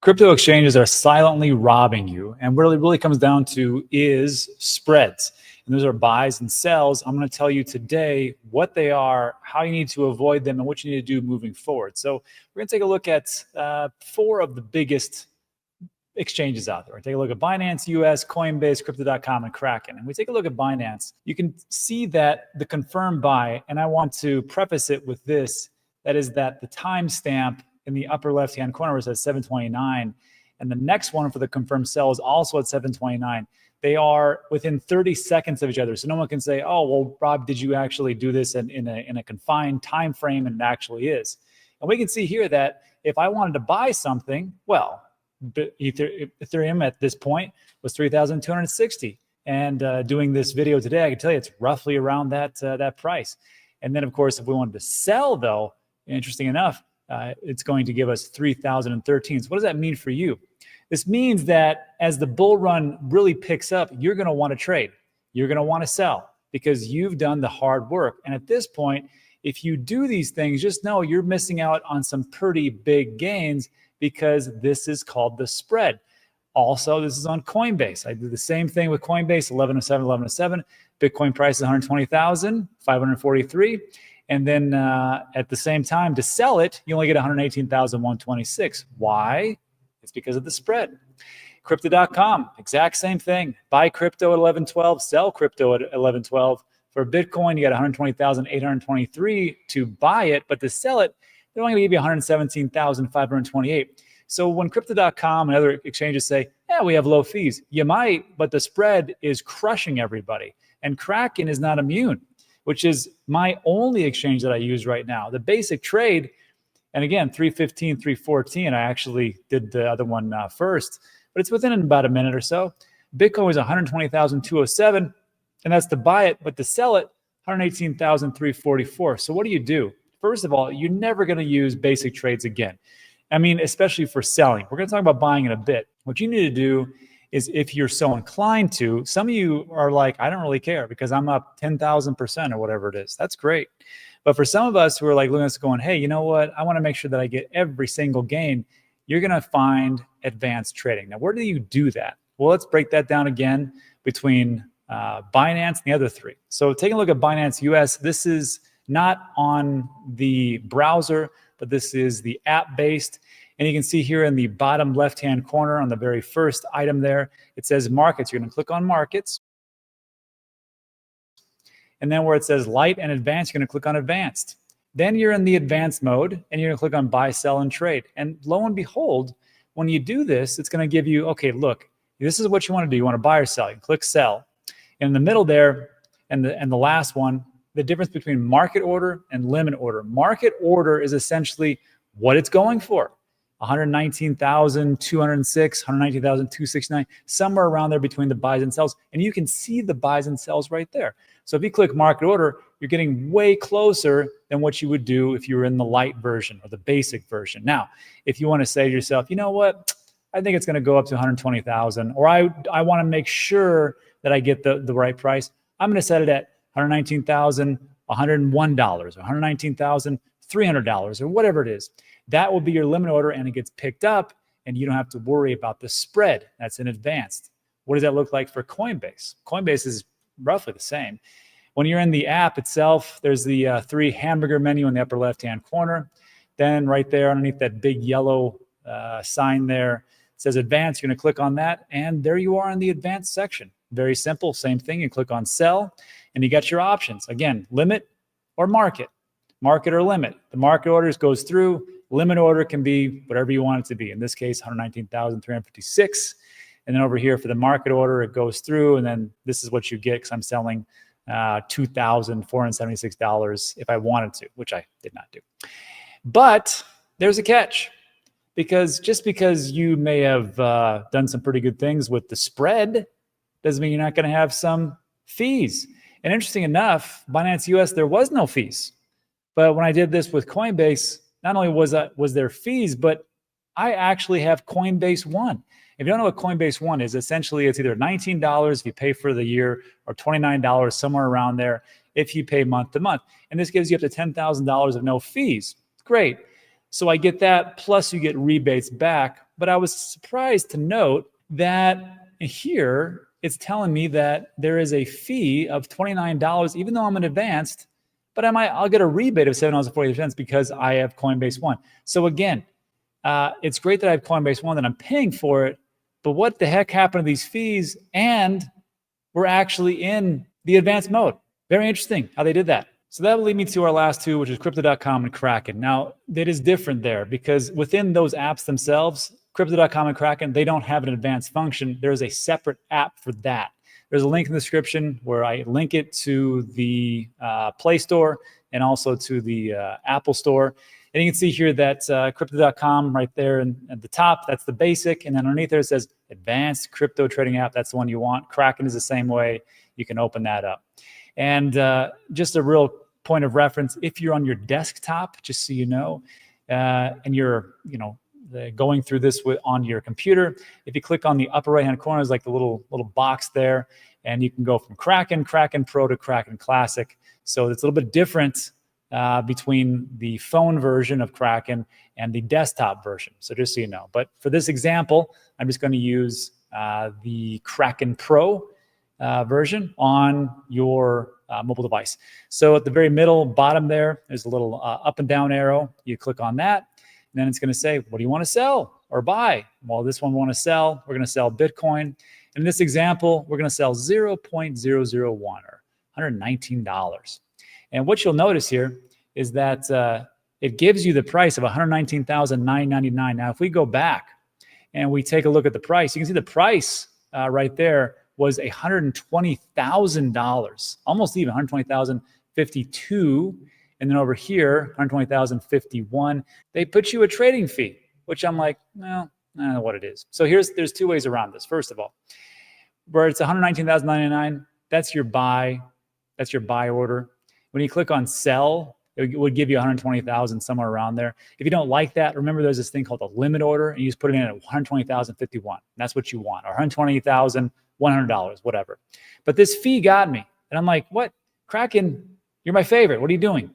Crypto exchanges are silently robbing you. And what it really comes down to is spreads. And those are buys and sells. I'm going to tell you today what they are, how you need to avoid them, and what you need to do moving forward. So we're going to take a look at 4 of the biggest exchanges out there. Take a look at Binance US, Coinbase, Crypto.com, and Kraken. And we take a look at Binance, you can see that the confirmed buy, and I want to preface it with this, that is that the timestamp in the upper left-hand corner says 729, and the next one for the confirmed sell is also at 729. They are within 30 seconds of each other. So no one can say, oh, well, Rob, did you actually do this in a confined time frame? And it actually is. And we can see here that if I wanted to buy something, well, Ethereum at this point was 3,260. And doing this video today, I can tell you it's roughly around that price. And then, of course, if we wanted to sell, though, interesting enough, it's going to give us 3,013. So what does that mean for you? This means that as the bull run really picks up, you're going to want to trade. You're going to want to sell because you've done the hard work. And at this point, if you do these things, just know you're missing out on some pretty big gains because this is called the spread. Also, this is on Coinbase. I did the same thing with Coinbase, 1107, 1107. Bitcoin price is 120,543. And then at the same time, to sell it, you only get 118,126. Why? It's because of the spread. Crypto.com, exact same thing. Buy crypto at 1112, sell crypto at 1112. For Bitcoin, you got 120,823 to buy it, but to sell it, they're only going to give you 117,528. So when Crypto.com and other exchanges say, yeah, we have low fees, you might, but the spread is crushing everybody. And Kraken is not immune, which is my only exchange that I use right now. The basic trade, and again, 315, 314, I actually did the other one first, but it's within about a minute or so. Bitcoin was 120,207, and that's to buy it, but to sell it, 118,344. So what do? First of all, you're never going to use basic trades again. I mean, especially for selling. We're going to talk about buying in a bit. What you need to do is, if you're so inclined to, some of you are like, I don't really care because I'm up 10,000% or whatever it is. That's great. But for some of us who are like looking at us going, hey, you know what? I want to make sure that I get every single gain. You're going to find advanced trading. Now, where do you do that? Well, let's break that down again between Binance and the other 3. So taking a look at Binance US, this is not on the browser, but this is the app-based. And you can see here in the bottom left-hand corner on the very first item there, it says markets. You're going to click on markets. And then where it says light and advanced, you're going to click on advanced. Then you're in the advanced mode, and you're going to click on buy, sell, and trade. And lo and behold, when you do this, it's going to give you, okay, look, this is what you want to do. You want to buy or sell. You click sell. In the middle there, and the last one, the difference between market order and limit order. Market order is essentially what it's going for. 119,206, 119,269, somewhere around there between the buys and sells. And you can see the buys and sells right there. So if you click market order, you're getting way closer than what you would do if you were in the light version or the basic version. Now, if you want to say to yourself, you know what, I think it's going to go up to 120,000, or I want to make sure that I get the right price, I'm going to set it at $119,101 or $119,300 or whatever it is. That will be your limit order, and it gets picked up, and you don't have to worry about the spread. That's in advanced. What does that look like for Coinbase? Coinbase is roughly the same. When you're in the app itself, there's the 3 hamburger menu in the upper left-hand corner. Then right there underneath that big yellow sign there, it says advanced. You're going to click on that, and there you are in the advanced section. Very simple, same thing. You click on sell, and you got your options. Again, limit or market or limit. The market orders goes through. Limit order can be whatever you want it to be. In this case, 119,356. And then over here for the market order, it goes through, and then this is what you get because I'm selling $2,476 if I wanted to, which I did not do. But there's a catch, because just because you may have done some pretty good things with the spread doesn't mean you're not going to have some fees. And interesting enough, Binance US, there was no fees. But when I did this with Coinbase, not only was there fees, but I actually have Coinbase One. If you don't know what Coinbase One is, essentially it's either $19 if you pay for the year or $29, somewhere around there, if you pay month to month. And this gives you up to $10,000 of no fees. Great. So I get that, plus you get rebates back but I was surprised to note that here it's telling me that there is a fee of $29, even though I'm an advanced, but I'll get a rebate of $7.48 because I have Coinbase One. So again, it's great that I have Coinbase One, that I'm paying for it, but what the heck happened to these fees? And we're actually in the advanced mode. Very interesting how they did that. So that will lead me to our last two, which is Crypto.com and Kraken. Now, it is different there because within those apps themselves, Crypto.com and Kraken, they don't have an advanced function. There's a separate app for that. There's a link in the description where I link it to the Play Store and also to the Apple Store. And you can see here that Crypto.com right there at the top, that's the basic. And then underneath there it says Advanced Crypto Trading App. That's the one you want. Kraken is the same way. You can open that up. And just a real point of reference, if you're on your desktop, just so you know, and you're going through this on your computer, if you click on the upper right-hand corner, is like the little box there, and you can go from Kraken Pro to Kraken Classic. So it's a little bit different between the phone version of Kraken and the desktop version. So just so you know. But for this example, I'm just going to use the Kraken Pro version on your mobile device. So at the very middle bottom there's a little up and down arrow. You click on that, and then it's going to say, what do you want to sell or buy? Well, this one we want to sell. We're going to sell Bitcoin. In this example, we're going to sell 0.001 or $119. And what you'll notice here is that it gives you the price of $119,999. Now, if we go back and we take a look at the price, you can see the price right there was $120,000, almost even $120,052. And then over here, $120,051. They put you a trading fee, which I'm like, well, I don't know what it is. So there's two ways around this. First of all, where it's $119,099, that's your buy order. When you click on sell, it would give you 120,000 somewhere around there. If you don't like that, remember there's this thing called a limit order, and you just put it in at 120,051. That's what you want, or $120,100, whatever. But this fee got me, and I'm like, what? Kraken, you're my favorite. What are you doing?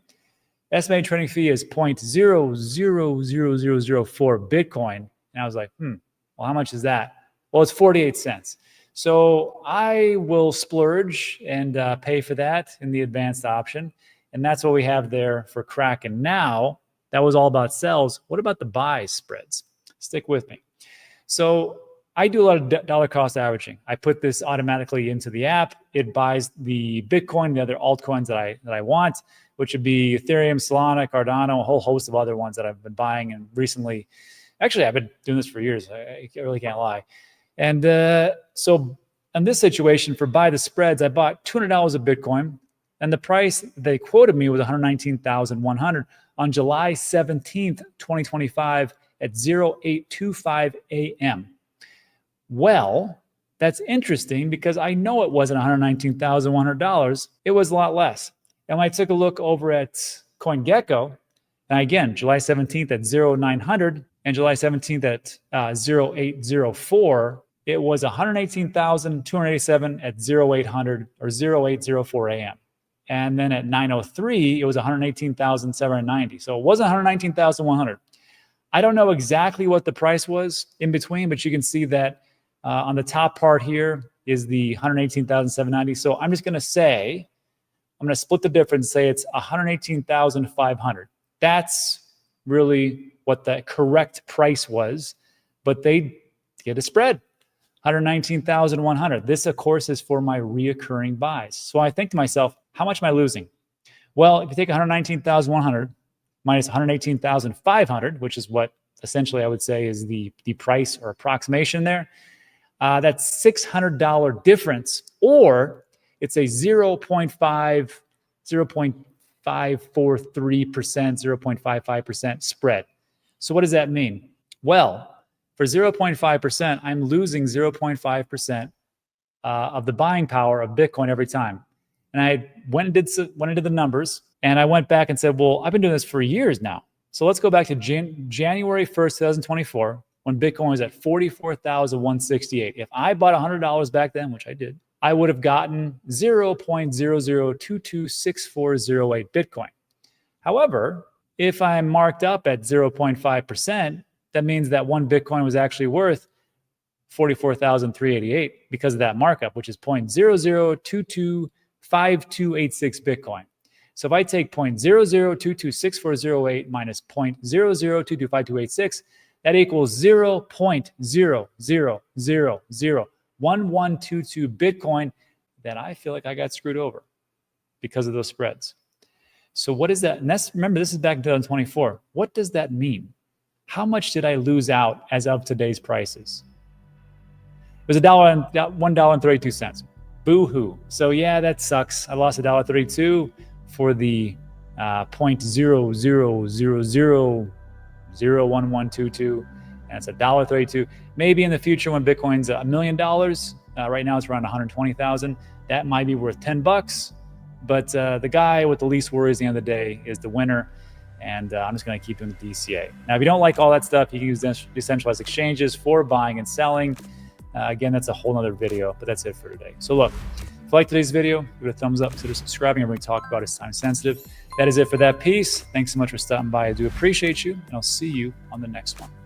Estimated trading fee is 0.000004 Bitcoin, and I was like, well, how much is that? Well, it's 48 cents. So I will splurge and pay for that in the advanced option. And that's what we have there for Kraken. Now, that was all about sells. What about the buy spreads? Stick with me. So I do a lot of dollar cost averaging. I put this automatically into the app. It buys the Bitcoin, the other altcoins that I want, which would be Ethereum, Solana, Cardano, a whole host of other ones that I've been buying. And recently, actually, I've been doing this for years. I really can't lie. And so in this situation, for buy the spreads, I bought $200 of Bitcoin, and the price they quoted me was $119,100 on July 17th, 2025 at 0825 a.m. Well, that's interesting because I know it wasn't $119,100. It was a lot less. And when I took a look over at CoinGecko, and again, July 17th at 0900 and July 17th at 0804, it was $118,287 at 0800 or 0804 a.m. And then at 903, it was $118,790. So it wasn't $119,100. I don't know exactly what the price was in between, but you can see that on the top part here is the $118,790. So I'm just going to say, I'm going to split the difference, say it's $118,500. That's really what the correct price was, but they get a spread, $119,100. This, of course, is for my reoccurring buys. So I think to myself, how much am I losing? Well, if you take $119,100 minus $118,500, which is what essentially I would say is the price or approximation there, that's $600 difference, or it's a 0.543%, 0.55% spread. So what does that mean? Well, for 0.5%, I'm losing 0.5% of the buying power of Bitcoin every time. And I went into the numbers, and I went back and said, well, I've been doing this for years now. So let's go back to January 1st, 2024, when Bitcoin was at 44,168. If I bought $100 back then, which I did, I would have gotten 0.00226408 Bitcoin. However, if I'm marked up at 0.5%, that means that one Bitcoin was actually worth 44,388 because of that markup, which is 0.00225286 Bitcoin. So if I take 0.00226408 minus 0.00225286, that equals 0.0001122 Bitcoin that I feel like I got screwed over because of those spreads. So what is that? And remember, this is back in 2024. What does that mean? How much did I lose out as of today's prices? It was $1.32. Boo-hoo. So yeah, that sucks. I lost $1.32 for the 0.00001122, and it's $1.32. Maybe in the future when Bitcoin's $1 million, right now it's around 120,000. That might be worth $10. But the guy with the least worries at the end of the day is the winner. And I'm just going to keep him with DCA. Now, if you don't like all that stuff, you can use decentralized exchanges for buying and selling. Again, that's a whole other video, but that's it for today. So look, if you like today's video, give it a thumbs up, consider subscribing. Everything we talk about is time sensitive. That is it for that piece. Thanks so much for stopping by. I do appreciate you, and I'll see you on the next one.